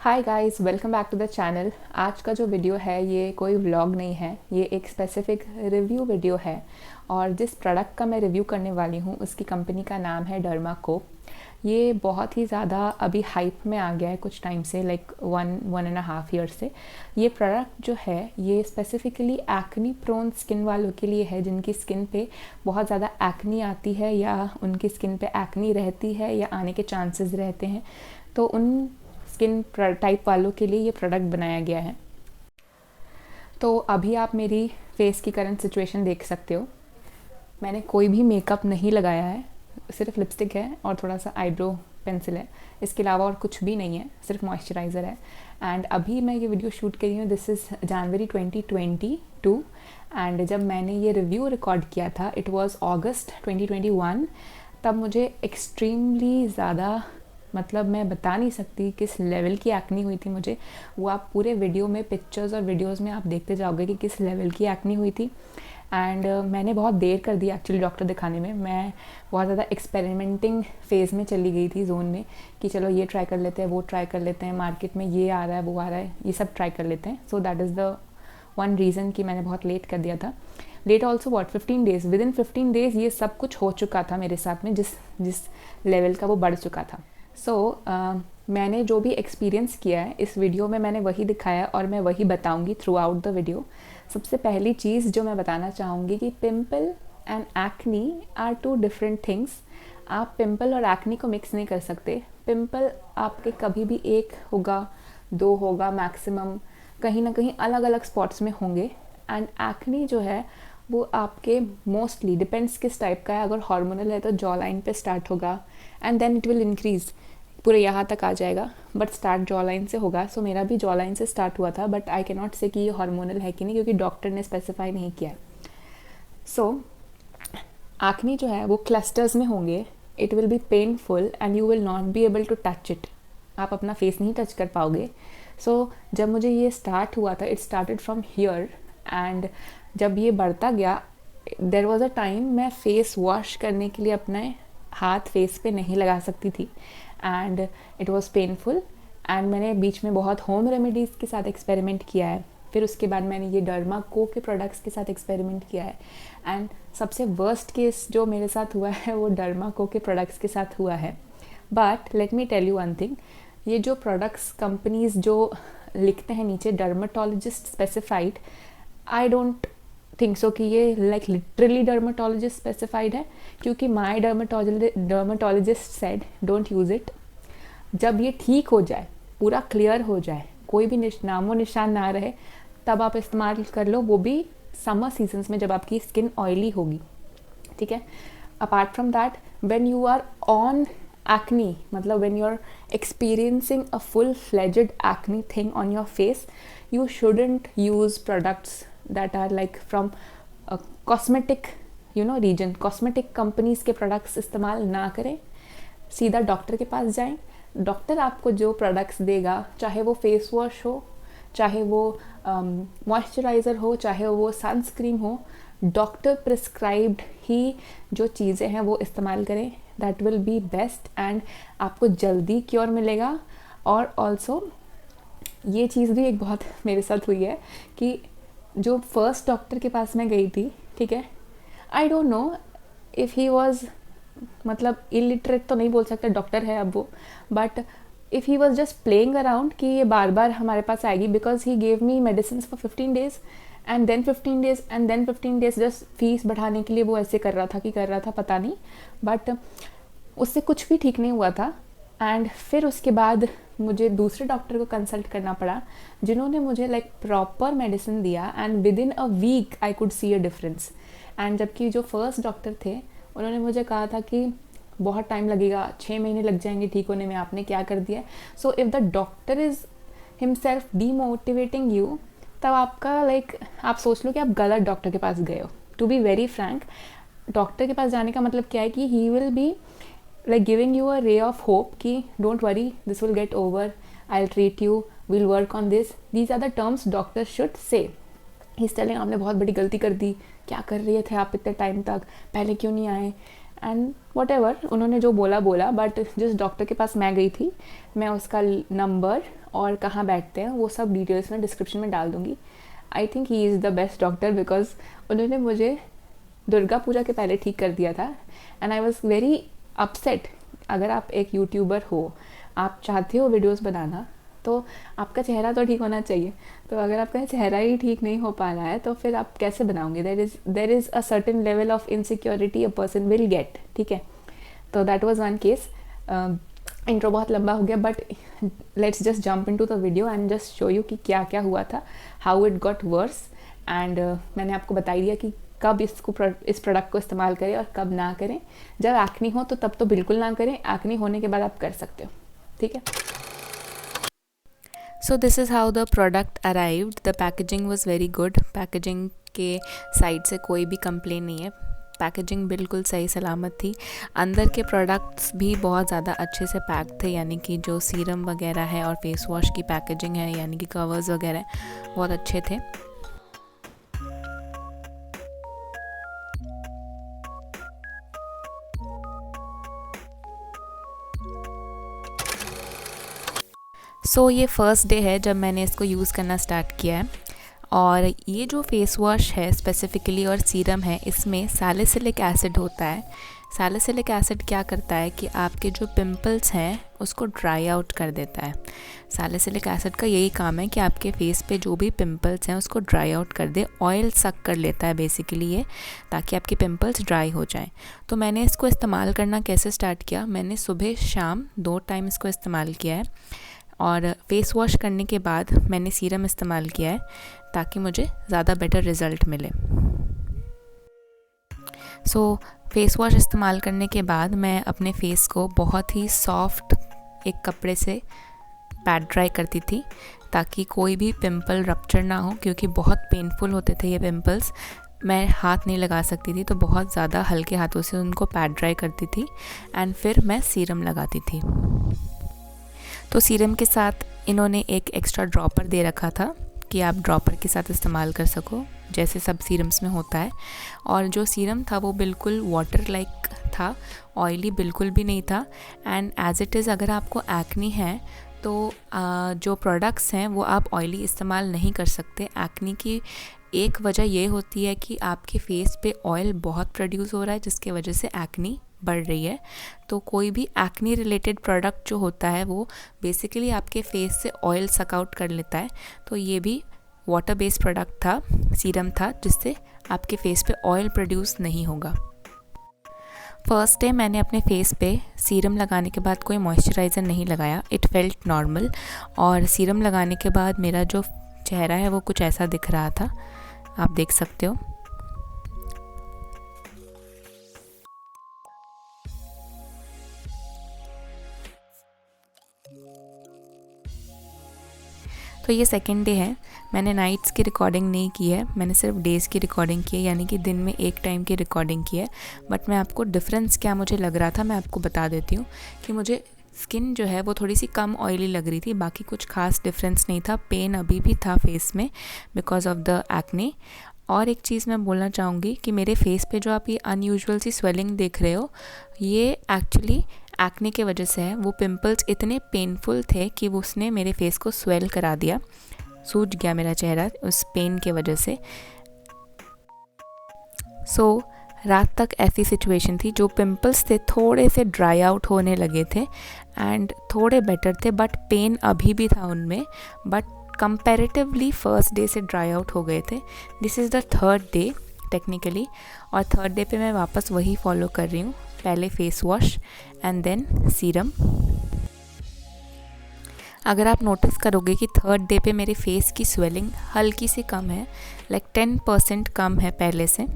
Hi guys, welcome back to the channel. आज का जो वीडियो है ये कोई व्लॉग नहीं है, ये एक स्पेसिफिक रिव्यू वीडियो है। और जिस प्रोडक्ट का मैं रिव्यू करने वाली हूँ उसकी कंपनी का नाम है डर्माको। ये बहुत ही ज़्यादा अभी हाइप में आ गया है कुछ टाइम से, लाइक 1.5 ईयर से। ये प्रोडक्ट जो है ये स्पेसिफिकली एक्नी प्रोन स्किन वालों के लिए है, जिनकी स्किन पे बहुत ज़्यादा एक्नी आती है या उनकी स्किन पे एक्नी रहती है या आने के चांसेस रहते हैं। तो उन स्किन टाइप वालों के लिए ये प्रोडक्ट बनाया गया है। तो अभी आप मेरी फेस की करंट सिचुएशन देख सकते हो। मैंने कोई भी मेकअप नहीं लगाया है, सिर्फ लिपस्टिक है और थोड़ा सा आईब्रो पेंसिल है। इसके अलावा और कुछ भी नहीं है, सिर्फ मॉइस्चराइज़र है। एंड अभी मैं ये वीडियो शूट कर रही हूँ, दिस इज़ जनवरी 2022। एंड जब मैंने ये रिव्यू रिकॉर्ड किया था इट वाज अगस्त 2021। तब मुझे एक्सट्रीमली ज़्यादा, मतलब मैं बता नहीं सकती किस लेवल की एक्नी हुई थी मुझे। वो आप पूरे वीडियो में, पिक्चर्स और वीडियोस में आप देखते जाओगे कि किस लेवल की एक्नी हुई थी। एंड मैंने बहुत देर कर दी एक्चुअली डॉक्टर दिखाने में। मैं बहुत ज़्यादा एक्सपेरिमेंटिंग फेज़ में चली गई थी, जोन में, कि चलो ये ट्राई कर लेते हैं, वो ट्राई कर लेते हैं, मार्केट में ये आ रहा है, वो आ रहा है, ये सब ट्राई कर लेते हैं। So that is the one reason कि मैंने बहुत लेट कर दिया था। Let also what 15 days, within 15 days ये सब कुछ हो चुका था मेरे साथ में, जिस लेवल का वो बढ़ चुका था। मैंने जो भी एक्सपीरियंस किया है इस वीडियो में मैंने वही दिखाया और मैं वही बताऊंगी थ्रू आउट द वीडियो। सबसे पहली चीज़ जो मैं बताना चाहूँगी कि pimple and acne are two different things. आप पिंपल और एक्नी को मिक्स नहीं कर सकते। पिंपल आपके कभी भी एक होगा, दो होगा मैक्सिमम, कहीं ना कहीं अलग अलग स्पॉट्स में होंगे। एंड एक्नी जो है वो आपके मोस्टली डिपेंड्स किस टाइप का है। अगर हार्मोनल है तो जॉ लाइन पे स्टार्ट होगा and then it will increase, पूरे यहाँ तक आ जाएगा, बट स्टार्ट जॉ लाइन से होगा। सो मेरा भी जॉ लाइन से स्टार्ट हुआ था, बट आई कैन नॉट से कि ये हार्मोनल है कि नहीं, क्योंकि डॉक्टर ने स्पेसिफाई नहीं किया। सो एक्नी जो है वो क्लस्टर्स में होंगे। It will be painful and you will not be able to touch it. आप अपना फेस नहीं टच कर पाओगे। सो जब मुझे ये स्टार्ट हुआ था, it started from here. And जब ये बढ़ता गया, देर वॉज अ टाइम मैं फेस वॉश करने के लिए अपने हाथ फेस पे नहीं लगा सकती थी and it was painful. And मैंने बीच में बहुत होम रेमेडीज़ के साथ एक्सपेरिमेंट किया है। फिर उसके बाद मैंने ये डर्माको के प्रोडक्ट्स के साथ एक्सपेरिमेंट किया है। एंड सबसे वर्स्ट केस जो मेरे साथ हुआ है वो डर्माको के प्रोडक्ट्स के साथ हुआ है। But let me tell you one thing, ये जो प्रोडक्ट्स कंपनीज जो लिखते हैं नीचे dermatologist specified, I don't think so कि ये लाइक लिटरली डर्माटोलॉजिस्ट स्पेसिफाइड है, क्योंकि my dermatologist said don't use it. जब ये ठीक हो जाए, पूरा क्लियर हो जाए, कोई भी नामो निशान ना रहे, तब आप इस्तेमाल कर लो, वो भी समर सीजन्स में जब आपकी स्किन ऑयली होगी। ठीक है। Apart from that, when you are on acne, मतलब when you're experiencing a full-fledged acne thing on your face, you shouldn't use products that are like from a cosmetic region. cosmetic companies के products इस्तेमाल ना करें। सीधा doctor के पास जाएं। Doctor आपको जो प्रोडक्ट्स देगा, चाहे वो फेस वॉश हो, चाहे वो मॉइस्चराइज़र हो, चाहे वो सनस्क्रीन हो, डॉक्टर प्रिस्क्राइब्ड ही जो चीज़ें हैं वो इस्तेमाल करें। That will be best and आपको जल्दी क्योर मिलेगा। और ऑल्सो ये चीज़ भी एक बहुत मेरे साथ हुई है कि जो फर्स्ट डॉक्टर के पास मैं गई थी, ठीक है, I don't know if he was, मतलब इलिटरेट तो नहीं बोल सकते, डॉक्टर है अब वो, but if he was just playing around कि ये बार बार हमारे पास आएगी, because he gave me medicine for 15 days and then 15 days and then 15 days, just fees बढ़ाने के लिए वो ऐसे कर रहा था पता नहीं, बट उससे कुछ भी ठीक नहीं हुआ था। एंड फिर उसके बाद मुझे दूसरे डॉक्टर को कंसल्ट करना पड़ा, जिन्होंने मुझे लाइक प्रॉपर मेडिसिन दिया and within a week I could see a difference. And जबकि जो फर्स्ट डॉक्टर थे उन्होंने मुझे कहा था कि बहुत टाइम लगेगा, 6 महीने लग जाएंगे ठीक होने में, आपने क्या कर दिया। So if the doctor is himself demotivating you, तब आपका लाइक आप सोच लो कि आप गलत डॉक्टर के पास गए हो। To be very frank, doctor के पास जाने का मतलब क्या है कि he will be like giving you a ray of hope कि don't worry, this will get over, I'll treat you, we'll work on this. These are the terms doctors should say. He's telling आपने बहुत बड़ी गलती कर दी, क्या कर रहे थे आप इतने टाइम तक, पहले क्यों नहीं आए, एंड वट एवर उन्होंने जो बोला बोला, बट जिस डॉक्टर के पास मैं गई थी, मैं उसका नंबर और कहाँ बैठते हैं वो सब डिटेल्स मैं डिस्क्रिप्शन में डाल दूँगी. I think he is the best doctor because उन्होंने मुझे दुर्गा पूजा के पहले ठीक कर दिया था. And I was very upset. अगर आप एक यूट्यूबर हो, आप चाहते हो वीडियोस बनाना, तो आपका चेहरा तो ठीक होना चाहिए. तो अगर आपका चेहरा ही ठीक नहीं हो पा रहा है तो फिर आप कैसे बनाओगे? There is a certain level of insecurity a person will get. ठीक है, तो that was one case. Intro बहुत लंबा हो गया, but let's just jump into the video and just show you कि क्या क्या हुआ था, how it got verse. And मैंने आपको बता दिया कि कब इस प्रोडक्ट को इस्तेमाल करें और कब ना करें. जब एक्नी हो तो तब तो बिल्कुल ना करें, एक्नी होने के बाद आप कर सकते हो. ठीक है. So this is how the product arrived. The packaging was very good. Packaging के साइड से कोई भी कंप्लेन नहीं है. पैकेजिंग बिल्कुल सही सलामत थी. अंदर के प्रोडक्ट्स भी बहुत ज़्यादा अच्छे से पैक थे, यानी कि जो सीरम वगैरह है और फेस वॉश की पैकेजिंग है, यानी कि कवर्स वगैरह बहुत अच्छे थे. सो ये फ़र्स्ट डे है जब मैंने इसको यूज़ करना स्टार्ट किया है. और ये जो फेस वॉश है स्पेसिफ़िकली और सीरम है, इसमें सैलिसिलिक एसिड होता है. सैलिसिलिक एसिड क्या करता है कि आपके जो पिंपल्स हैं उसको ड्राई आउट कर देता है. सैलिसिलिक एसिड का यही काम है कि आपके फेस पे जो भी पिंपल्स हैं उसको ड्राई आउट कर दे. ऑयल सक कर लेता है बेसिकली ये, ताकि आपके पिंपल्स ड्राई हो जाएं. तो मैंने इसको इस्तेमाल करना कैसे स्टार्ट किया, मैंने सुबह शाम 2 टाइम इसको इस्तेमाल किया है. और फेस वॉश करने के बाद मैंने सीरम इस्तेमाल किया है ताकि मुझे ज़्यादा बेटर रिज़ल्ट मिले. सो फेस वॉश इस्तेमाल करने के बाद मैं अपने फेस को बहुत ही सॉफ्ट एक कपड़े से पैड ड्राई करती थी ताकि कोई भी पिंपल रप्चर ना हो, क्योंकि बहुत पेनफुल होते थे ये पिंपल्स. मैं हाथ नहीं लगा सकती थी, तो बहुत ज़्यादा हल्के हाथों से उनको पैड ड्राई करती थी एंड फिर मैं सीरम लगाती थी. तो सीरम के साथ इन्होंने एक एक्स्ट्रा ड्रॉपर दे रखा था कि आप ड्रॉपर के साथ इस्तेमाल कर सको, जैसे सब सीरम्स में होता है. और जो सीरम था वो बिल्कुल वाटर लाइक था, ऑयली बिल्कुल भी नहीं था. एंड एज इट इज़ अगर आपको एक्नी है तो जो प्रोडक्ट्स हैं वो आप ऑयली इस्तेमाल नहीं कर सकते. एक्नी की एक वजह ये होती है कि आपके फेस पे ऑयल बहुत प्रोड्यूस हो रहा है, जिसके वजह से एक्नी बढ़ रही है. तो कोई भी एक्नी रिलेटेड प्रोडक्ट जो होता है वो बेसिकली आपके फेस से ऑयल सक आउट कर लेता है. तो ये भी वाटर बेस्ड प्रोडक्ट था, सीरम था, जिससे आपके फेस पे ऑयल प्रोड्यूस नहीं होगा. फर्स्ट डे मैंने अपने फेस पे सीरम लगाने के बाद कोई मॉइस्चराइज़र नहीं लगाया. It felt normal. और सीरम लगाने के बाद मेरा जो चेहरा है वो कुछ ऐसा दिख रहा था, आप देख सकते हो. तो ये सेकेंड डे है. मैंने नाइट्स की रिकॉर्डिंग नहीं की है, मैंने सिर्फ डेज़ की रिकॉर्डिंग की है, यानी कि दिन में एक टाइम की रिकॉर्डिंग की है. बट मैं आपको डिफरेंस क्या मुझे लग रहा था मैं आपको बता देती हूँ कि मुझे स्किन जो है वो थोड़ी सी कम ऑयली लग रही थी. बाकी कुछ खास डिफरेंस नहीं था. पेन अभी भी था फेस में बिकॉज ऑफ द एक्ने. और एक चीज़ मैं बोलना चाहूँगी कि मेरे फेस पे जो आप ये अनयूजुअल सी स्वेलिंग देख रहे हो, ये एक्चुअली एक्ने के वजह से है. वो पिंपल्स इतने पेनफुल थे कि वो उसने मेरे फेस को स्वेल करा दिया. सूज गया मेरा चेहरा उस पेन के वजह से. सो रात तक ऐसी सिचुएशन थी. जो पिंपल्स थे थोड़े से ड्राई आउट होने लगे थे एंड थोड़े बेटर थे, बट पेन अभी भी था उनमें, बट कंपैरेटिवली फर्स्ट डे से ड्राई आउट हो गए थे. This is the third day technically. और थर्ड डे पे मैं वापस वही फॉलो कर रही हूँ, पहले face wash and then serum. अगर आप नोटिस करोगे कि थर्ड डे पे मेरे फेस की स्वेलिंग हल्की सी कम है, लाइक 10% कम है पहले से.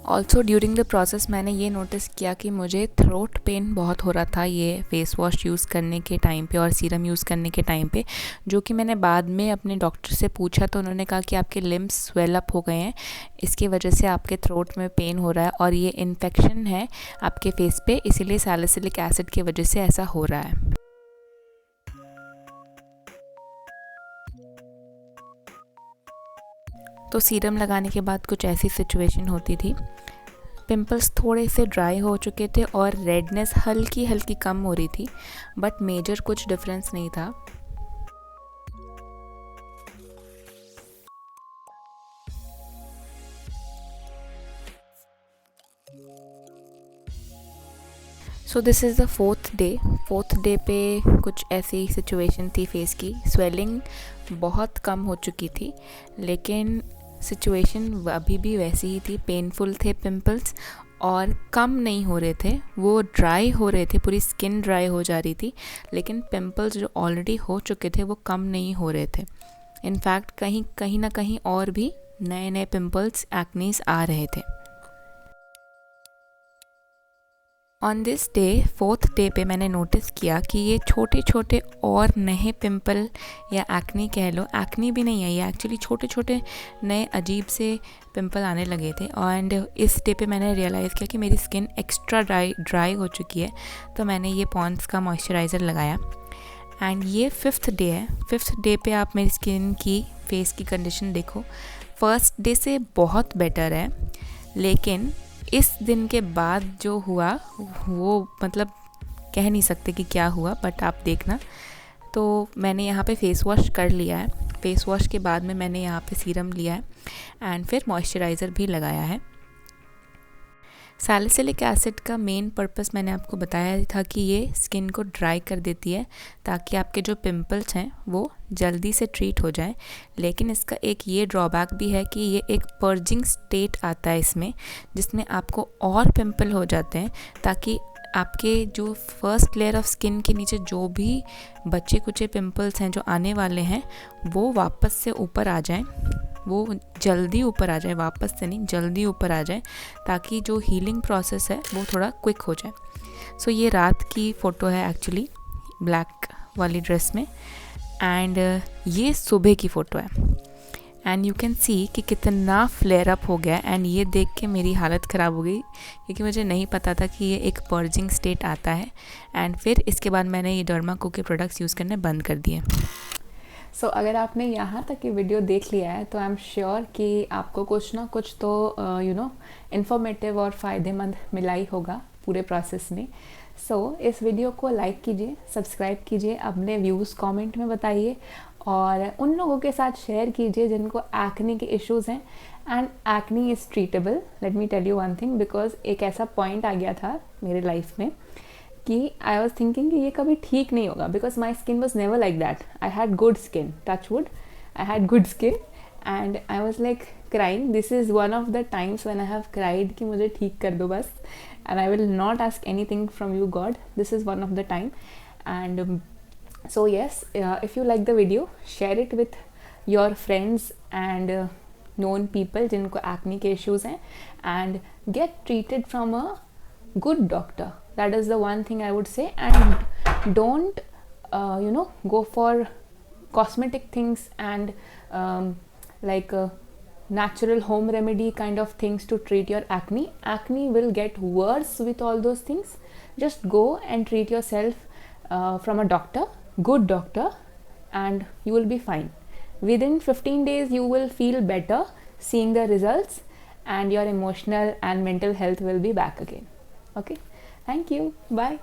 ऑल्सो ड्यूरिंग द प्रोसेस मैंने ये नोटिस किया कि मुझे थ्रोट पेन बहुत हो रहा था ये फेस वॉश यूज़ करने के टाइम पे और सीरम यूज़ करने के टाइम पे, जो कि मैंने बाद में अपने डॉक्टर से पूछा तो उन्होंने कहा कि आपके लिम्स स्वेल अप हो गए हैं, इसकी वजह से आपके थ्रोट में पेन हो रहा है और ये इन्फेक्शन है आपके फेस पे, इसीलिए सैलिसिलिक एसिड की वजह से ऐसा हो रहा है. तो सीरम लगाने के बाद कुछ ऐसी सिचुएशन होती थी. पिंपल्स थोड़े से ड्राई हो चुके थे और रेडनेस हल्की हल्की कम हो रही थी, बट मेजर कुछ डिफरेंस नहीं था। So this is the fourth day पे कुछ ऐसी सिचुएशन थी फेस की। स्वेलिंग बहुत कम हो चुकी थी, लेकिन सिचुएशन अभी भी वैसी ही थी। पेनफुल थे पिंपल्स और कम नहीं हो रहे थे, वो ड्राई हो रहे थे, पूरी स्किन ड्राई हो जा रही थी, लेकिन पिंपल्स जो ऑलरेडी हो चुके थे वो कम नहीं हो रहे थे। इनफैक्ट कहीं ना कहीं और भी नए नए पिंपल्स, एक्नीज आ रहे थे। On this day, fourth day पे मैंने नोटिस किया कि ये छोटे छोटे और नए पिंपल या एक्नी कह लो, एक्नी भी नहीं है ये, एक्चुअली छोटे छोटे नए अजीब से पिंपल आने लगे थे। एंड इस डे पे मैंने रियलाइज़ किया कि मेरी स्किन एक्स्ट्रा ड्राई हो चुकी है, तो मैंने ये पॉन्ड्स का मॉइस्चराइज़र लगाया। एंड ये फिफ्थ डे है। फिफ्थ डे पे आप मेरी स्किन की, फेस की कंडीशन देखो, फर्स्ट डे से बहुत बेटर है, लेकिन इस दिन के बाद जो हुआ वो मतलब कह नहीं सकते कि क्या हुआ, बट आप देखना। तो मैंने यहाँ पे फेस वॉश कर लिया है। फेस वॉश के बाद में मैंने यहाँ पे सीरम लिया है एंड फिर मॉइस्चराइज़र भी लगाया है। सैलिसिलिक एसिड का मेन पर्पस मैंने आपको बताया था कि ये स्किन को ड्राई कर देती है, ताकि आपके जो पिंपल्स हैं वो जल्दी से ट्रीट हो जाए। लेकिन इसका एक ये ड्रॉबैक भी है कि ये एक पर्जिंग स्टेट आता है इसमें, जिसमें आपको और पिंपल हो जाते हैं, ताकि आपके जो फर्स्ट लेयर ऑफ स्किन के नीचे जो भी बचे कुचे पिंपल्स हैं जो आने वाले हैं, वो वापस से ऊपर आ जाएं, वो जल्दी ऊपर आ जाए, वापस से नहीं, जल्दी ऊपर आ जाए, ताकि जो हीलिंग प्रोसेस है वो थोड़ा क्विक हो जाए। सो ये रात की फ़ोटो है एक्चुअली, ब्लैक वाली ड्रेस में, एंड ये सुबह की फ़ोटो है। एंड यू कैन सी कि कितना फ्लेयर अप हो गया। एंड ये देख के मेरी हालत ख़राब हो गई, क्योंकि मुझे नहीं पता था कि ये एक पर्जिंग स्टेट आता है। एंड फिर इसके बाद मैंने ये डर्मा को के प्रोडक्ट्स यूज़ करने बंद कर दिए। सो अगर आपने यहाँ तक ये वीडियो देख लिया है तो आई एम श्योर कि आपको कुछ ना कुछ तो इन्फॉर्मेटिव और फ़ायदेमंद मिला ही होगा पूरे प्रोसेस में। इस वीडियो को लाइक कीजिए, सब्सक्राइब कीजिए, अपने व्यूज़ कमेंट में बताइए और उन लोगों के साथ शेयर कीजिए जिनको एक्ने के इश्यूज़ हैं। And acne is treatable, let me tell you one thing, because एक ऐसा पॉइंट आ गया था मेरे लाइफ में कि आई वॉज थिंकिंग कि ये कभी ठीक नहीं होगा, because my skin was never like that. I had good skin, touch wood, I had good skin, and I was like crying. This is one of the times when I have cried कि मुझे ठीक कर दो बस, and I will not ask anything from you God, this is one of the time. And so yes, if you like the video, share it with your friends and known people जिनको acne के issues हैं, and get treated from a good doctor. That is the one thing I would say. And don't go for cosmetic things and like natural home remedy kind of things to treat your acne. Acne will get worse with all those things. Just go and treat yourself from a doctor, good doctor, and you will be fine. Within 15 days you will feel better seeing the results, and your emotional and mental health will be back again. Okay, thank you, bye.